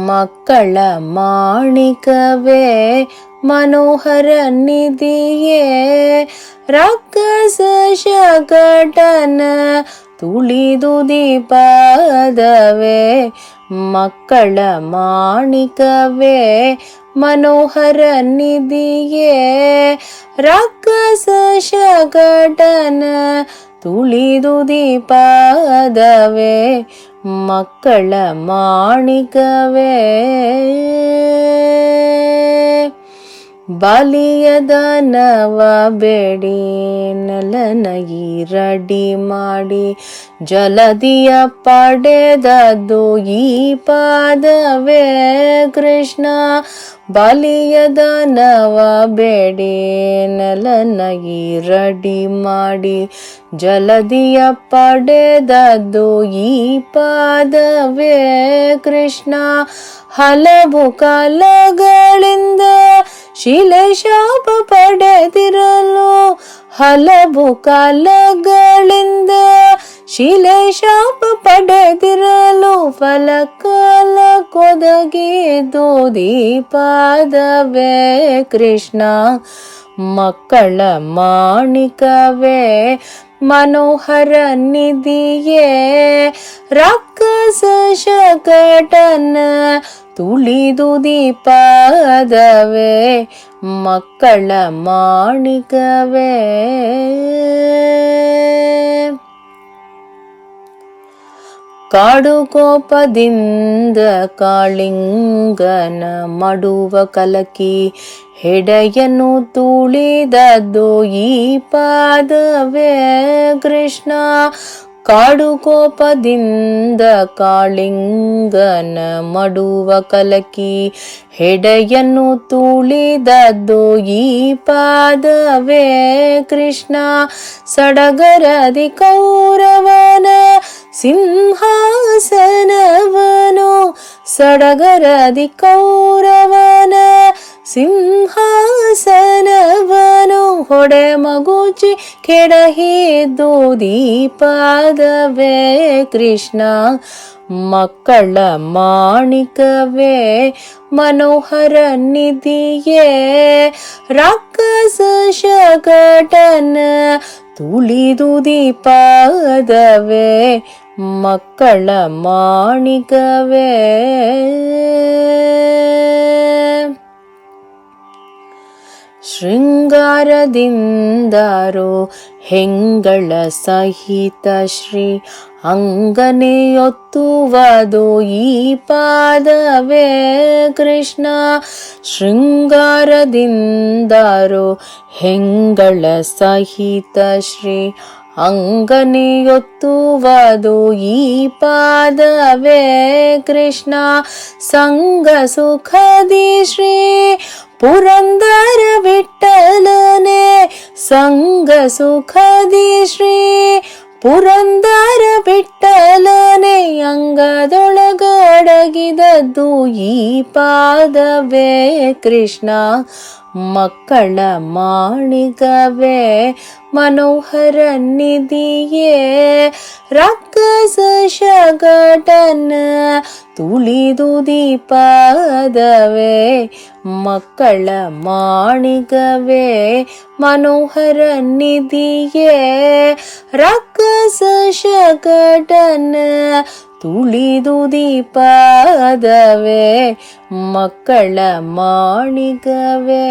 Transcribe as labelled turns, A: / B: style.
A: ಮಕ್ಕಳ ಮಾಣಿಕವೇ ಮನೋಹರ ನಿಧಿಯೇ ರಾಕ್ಷಸ ಶಕಟನ ತುಳಿದು ದೀಪದವೇ ಮಕ್ಕಳ ಮಾಣಿಕವೇ ಮನೋಹರ ನಿಧಿಯೇ ರಾಕ್ಷಸ ಶಕಟನ ತುಳಿದು ದೀಪದವೇ ಮಕ್ಕಳ ಮಾಣಿಕವೇ ಬಾಲಿಯದನವ ಬೇಡಿ ನಲನಗಿ ರಡಿ ಮಾಡಿ ಜಲದಿಯ ಪಡೆದದ್ದು ಈ ಪಾದವೇ ಕೃಷ್ಣ ಬಾಲಿಯದನವ ಬೇಡಿ ನಲನಗಿ ರಡಿ ಮಾಡಿ ಜಲದಿಯ ಪಡೆದದ್ದು ಈ ಪಾದವೇ ಕೃಷ್ಣ ಹಲವು ಕಾಲಗಳಿಂದ ಶಿಲೆ ಶಾಪ ಪಡೆದಿರಲು ಹಲವು ಕಾಲಗಳಿಂದ ಶಿಲೆ ಶಾಪ ಪಡೆದಿರಲು ಫಲಕಾಲ ಕೊದಗಿದ್ದು ದೀಪದವೇ ಕೃಷ್ಣ ಮಕ್ಕಳ ಮಾಣಿಕವೇ ಮನೋಹರ ನಿಧಿಯೇ ರಾಕ್ಷಸ ಶಕಟನ ತುಳಿದು ದೀಪದವೇ ಮಕ್ಕಳ ಮಾಣಿಕವೇ ಕಾಡು ಕೋಪದಿಂದ ಕಾಳಿಂಗನ ಮಡುವ ಕಲಕಿ ಹೆಡೆಯನ್ನು ತುಳಿದದ್ದು ಈ ಪಾದವೇ ಕೃಷ್ಣ ಕಾಡು ಕೋಪದಿಂದ ಕಾಳಿಂಗನ ಮಡುವ ಕಲಕಿ ಹೆಡೆಯನ್ನು ತುಳಿದದ್ದು ಈ ಪಾದವೇ ಕೃಷ್ಣ ಸಡಗರದಿ ಕೌರವನ ಸಿಂಹಾಸನವನು ಸಡಗರದಿ ಕೌರವನ ಸಿಂಹಾಸನವನು ಹೊಡೆ ಮಗುಚಿ ಕೆಡಹಿದ್ದು ದೀಪದವೇ ಕೃಷ್ಣ ಮಕ್ಕಳ ಮಾಣಿಕವೇ ಮನೋಹರ ನಿಧಿಯೇ ರಾಕ್ಷಸ ಶಕಟನ ತುಳಿದು ದೀಪದವೇ ಮಕ್ಕಳ ಮಾಣಿಕವೇ ಶೃಂಗಾರದಿಂದಾರೋ ಹೆಂಗಳ ಸಹಿತ ಶ್ರೀ ಅಂಗನೆಯೊತ್ತುವುದು ಈ ಪಾದವೇ ಕೃಷ್ಣ ಶೃಂಗಾರದಿಂದಾರೋ ಹೆಂಗಳ ಸಹಿತ ಶ್ರೀ ಅಂಗನೆಯೊತ್ತುವುದು ಈ ಪಾದವೇ ಕೃಷ್ಣ ಸಂಗ ಸುಖದಿ ಶ್ರೀ ಪುರಂದರ ವಿಠಲನೆ ಸಂಗ ಸುಖದಿ ಶ್ರೀ ಪುರಂದರ ವಿಠಲನೆ ಅಂಗದೊಳಗಡಗಿದದ್ದು ಈ ಪಾದವೇ ಕೃಷ್ಣ ಮಕ್ಕಳ ಮಾಣಿಕವೇ ಮನೋಹರ ನಿಧಿಯೇ ರಾಕ್ಷಸ ಶಕಟನ ತುಳಿದು ದೀಪದವೇ ಮಕ್ಕಳ ಮಾಣಿಕವೇ ಮನೋಹರ ನಿಧಿಯೇ ರಾಕ್ಷಸ ಶಕಟನ ತುಳಿದು ದೀಪದವೇ ಮಕ್ಕಳ ಮಾಣಿಕವೇ